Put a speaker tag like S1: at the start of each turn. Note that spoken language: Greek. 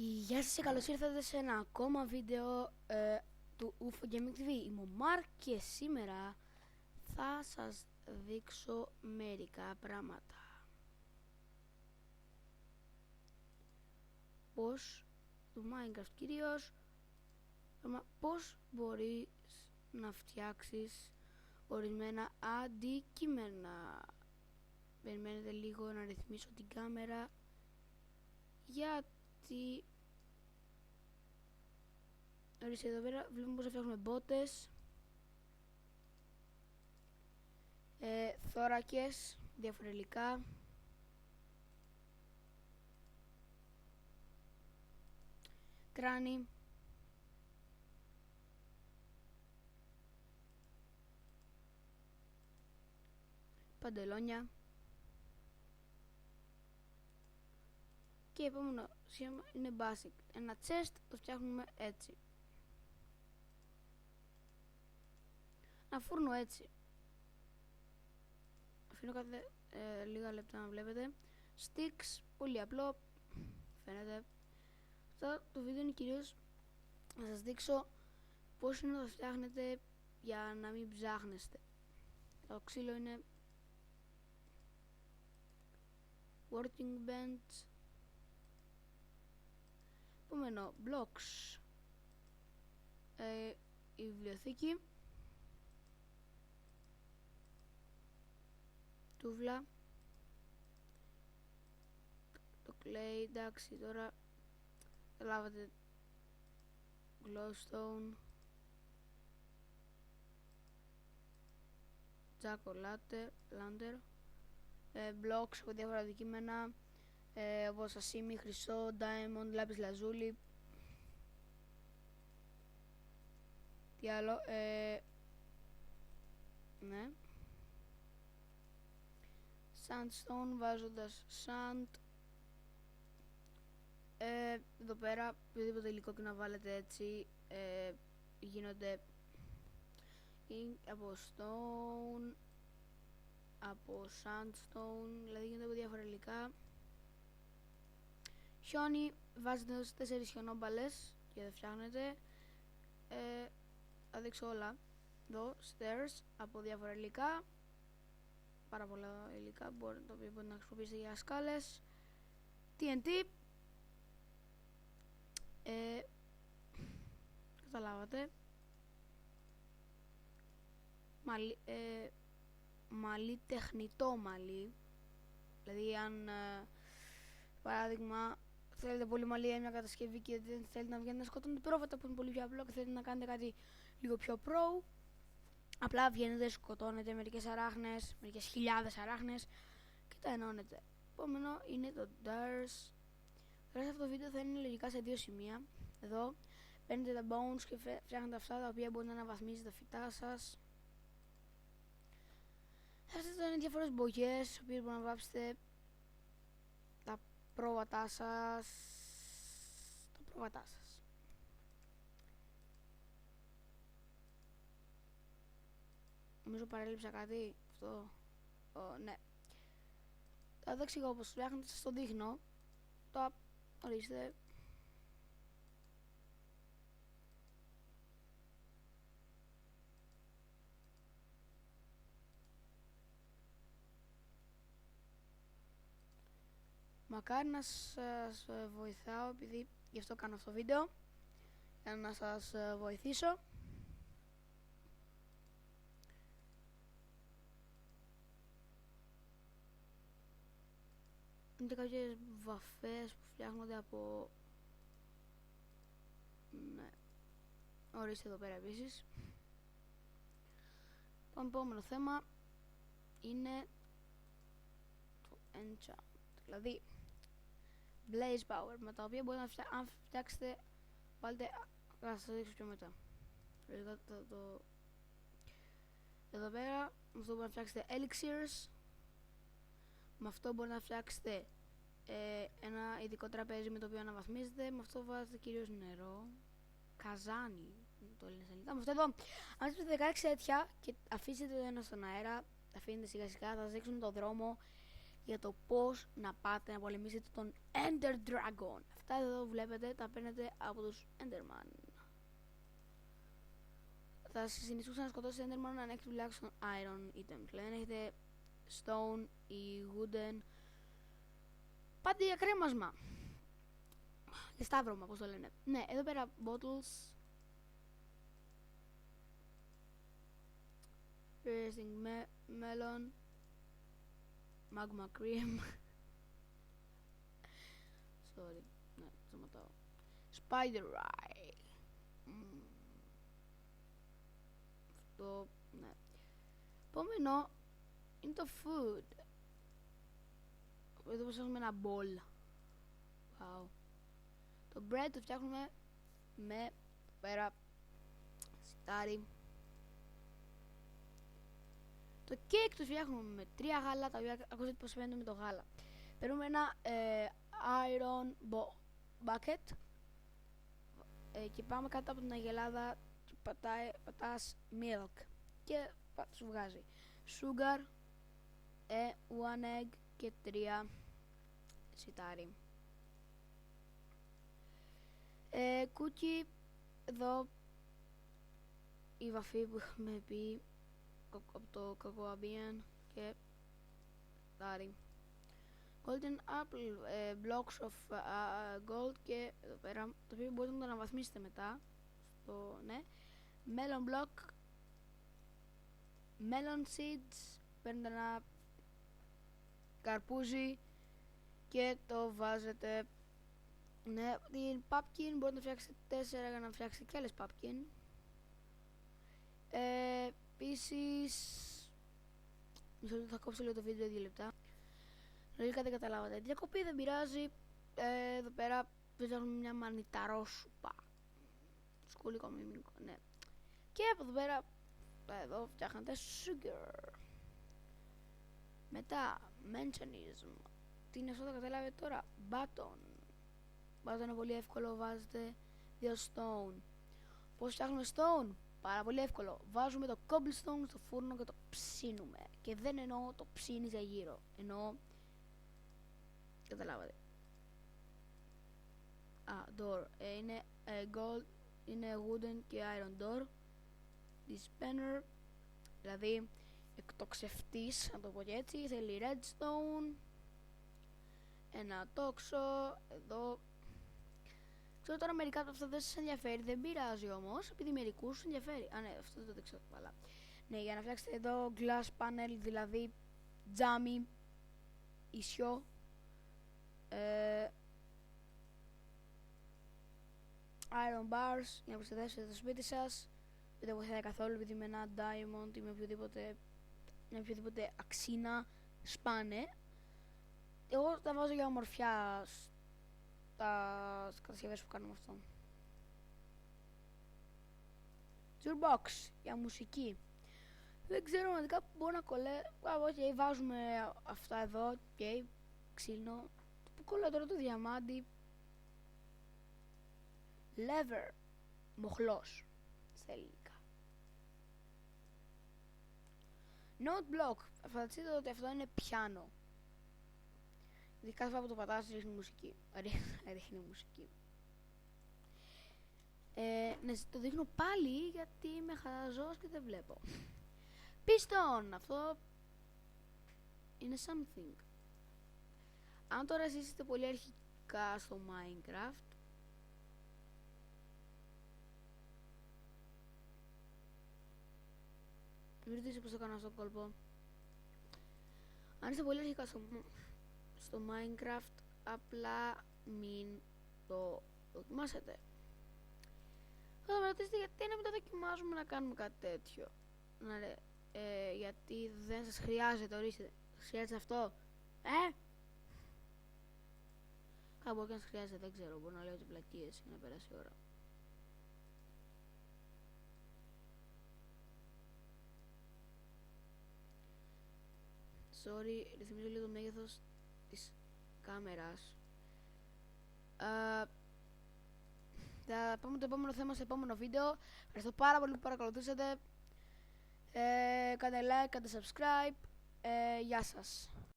S1: Γεια σας και καλώς ήρθατε σε ένα ακόμα βίντεο του UFO Gaming TV. Είμαι ο Μαρκ και σήμερα θα σας δείξω μερικά πράγματα. Πώς, του Minecraft κυρίως, πώς μπορείς να φτιάξεις ορισμένα αντικείμενα. Περιμένετε λίγο να ρυθμίσω την κάμερα, γιατί ορίστε εδώ πέρα βλέπουμε πως θα φτιάχνουμε μπότες, θώρακες, διάφορα υλικά, κράνη, παντελόνια και επόμενο σχήμα είναι basic. Ένα chest το φτιάχνουμε έτσι, ένα φούρνο έτσι. Αφήνω κάθε λίγα λεπτά να βλέπετε. Sticks, πολύ απλό, φαίνεται. Αυτό το βίντεο είναι κυρίως να σας δείξω πώς είναι να το φτιάχνετε για να μην ψάχνεστε. Το ξύλο είναι working bench. Επόμενο, blocks, η βιβλιοθήκη, τούβλα, το clay, εντάξει, τώρα λάβατε glowstone, jack-o'-lantern, blocks από διάφορα αντικείμενα, όπως ασήμι, χρυσό, diamond, λάπης λαζούλη. Τι άλλο, ναι, sandstone, βάζοντας sand. Εδώ πέρα οποιοδήποτε υλικό και να βάλετε έτσι, γίνονται από stone, από sandstone, δηλαδή γίνονται από διάφορα υλικά. Χιόνι, βάζετε εδώ 4 χιονόμπαλες και δεν φτιάχνετε. Θα δείξω όλα εδώ. Stairs από διάφορα υλικά, πάρα πολλά υλικά το οποίο μπορείτε να χρησιμοποιήσετε για σκάλες. TNT, καταλάβατε. Μαλλί, τεχνητό μαλλί, δηλαδή αν παράδειγμα θέλετε πολύ μαλλί για μια κατασκευή και δεν θέλετε να βγαίνετε να σκοτώνετε πρόβατα που είναι πολύ πιο απλό και θέλετε να κάνετε κάτι λίγο πιο pro, απλά βγαίνετε, σκοτώνετε μερικές αράχνες, μερικές χιλιάδες αράχνες και τα ενώνετε. Επόμενο είναι το Dars. Τώρα σε αυτό το βίντεο θα είναι λογικά σε 2 σημεία. Εδώ παίρνετε τα bones και φτιάχνετε αυτά τα οποία μπορείτε να αναβαθμίζετε τα φυτά σας. Αυτές είναι διάφορες μπογιές στις οποίες μπορείτε να βάψετε τα πρόβατά σας. Νομίζω παρέλειψα κάτι. Αυτό. Ναι. Θα το εξηγώ πως φτιάχνετε, σας το δείχνω. Το ορίστε. Μακάρι να σας βοηθάω, επειδή γι' αυτό κάνω αυτό το βίντεο, για να σας βοηθήσω. Είναι κάποιες βαφές που φτιάχνονται από... ναι, ορίστε εδώ πέρα επίσης. Το επόμενο θέμα είναι το enchant, δηλαδή blaze power, με τα οποία μπορείτε να φτιάξετε, βάλτε, θα σας δείξω πιο μετά. Εδώ πέρα, με αυτό μπορείτε να φτιάξετε elixirs, με αυτό μπορείτε να φτιάξετε ένα ειδικό τραπέζι με το οποίο αναβαθμίζετε, με αυτό βάζετε κυρίως νερό, καζάνι, το λένε στα ελληνικά. Με αυτό εδώ, αν είστε 16 τέτοια και αφήσετε το ένα στον αέρα, αφήνετε σιγά σιγά, θα σας δείξουν τον δρόμο για το πώς να πάτε να πολεμήσετε τον Ender Dragon. Αυτά αυτά εδώ βλέπετε τα παίρνετε από τους Enderman. Θα σας συνιστούσα να σκοτώσετε Enderman αν έχετε τουλάχιστον Iron items. Δηλαδή αν έχετε Stone ή Wooden. Πάτε για κρέμασμα. Για σταύρωμα, πώς το λένε. Ναι, εδώ πέρα bottles. Piercing melon. Magma cream. Sorry. Ναι, σταματάω. Spider eye. Αυτό, ναι. Επόμενο είναι το food. Εδώ πως έχουμε ένα bowl. Wow. Το bread το φτιάχνουμε με πέρα σιτάρι. Το cake το φτιάχνουμε με 3 γάλα, τα οποία ακούσατε πως φαίνεται με το γάλα. Παίρνουμε ένα iron bucket και πάμε κάτω από την αγελάδα και πατάς milk και σου βγάζει sugar, 1 egg και 3 σιτάρι. Cookie, εδώ η βαφή που είχαμε πει από το Cocoa και σιτάρι. Golden apple, blocks of gold και εδώ πέρα, το οποίο μπορείτε να το αναβαθμίσετε μετά. Ναι. Melon block, melon seeds, παίρνετε ένα καρπούζι και το βάζετε. Ναι, την pumpkin μπορείτε να φτιάξετε 4 για να φτιάξετε και άλλες pumpkin. Επίσης, μισό λεπτό, θα κόψω λίγο το βίντεο 2 λεπτά. Λογικά δεν καταλάβατε. Διακοπή δεν πειράζει. Εδώ πέρα φτιάχνουμε μια μανιταρόσουπα. Σκουλικό μιμικό, ναι. Και από εδώ πέρα, εδώ φτιάχνετε sugar. Μετά, mentionism. Τι είναι αυτό, το καταλάβετε τώρα. Button. Button είναι πολύ εύκολο, βάζετε 2 stone. Πώς φτιάχνουμε stone? Πάρα πολύ εύκολο. Βάζουμε το cobblestone στο φούρνο και το ψήνουμε. Και δεν εννοώ το ψήνεις για γύρω. Εννοώ. Καταλάβατε. Door. Είναι gold, είναι wooden και iron door. Dispenser. Δηλαδή εκτοξευτής, να το πω και έτσι. Θέλει redstone. Ένα τόξο. Εδώ. Ξέρω τώρα μερικά από αυτά δεν σας ενδιαφέρει, δεν πειράζει όμως, επειδή μερικούς σας ενδιαφέρει. Ναι, αυτό δεν το ξέρω καλά. Ναι, για να φτιάξετε εδώ glass panel, δηλαδή τζάμι, ισιό, iron bars, για να προσθέσετε στο σπίτι σας. Δεν το βοηθάει καθόλου, επειδή με ένα diamond ή με οποιοδήποτε αξίνα σπάνε. Εγώ τα βάζω για ομορφιά τα κατασκευές που κάνουμε αυτό. Jukebox για μουσική. Δεν ξέρω πραγματικά που μπορώ να όχι, βάζουμε αυτά εδώ. Okay, ξύλινο. Που κολλάω τώρα το διαμάντι. Lever. Μοχλός. Στα ελληνικά. Note block. Φανταστείτε ότι αυτό είναι πιάνο. Δηλαδή κάθε φορά που το πατάς ρίχνει μουσική. Ρίχνει μουσική. Ναι, το δείχνω πάλι γιατί είμαι χαζός και δεν βλέπω. Piston! Αυτό είναι something. Αν τώρα εσείς είστε πολύ αρχικά στο Minecraft, μην ρωτήσω πως το κάνω αυτό το κόλπο. Αν είστε πολύ αρχικά στο Minecraft, απλά μην το δοκιμάσετε. Θα με ρωτήσετε γιατί να μην το δοκιμάζουμε να κάνουμε κάτι τέτοιο. Γιατί δεν σας χρειάζεται, ορίστε. Σας χρειάζεται αυτό. Μπορεί και να σας χρειάζεται, δεν ξέρω. Μπορώ να λέω και πλακίες για να περάσει η ώρα. Sorry, ρυθμίζω λίγο το μέγεθος της κάμερας. Θα πάμε το επόμενο θέμα στο επόμενο βίντεο. Ευχαριστώ πάρα πολύ που παρακολουθήσατε. Κάντε like, κάντε subscribe. Γεια σας.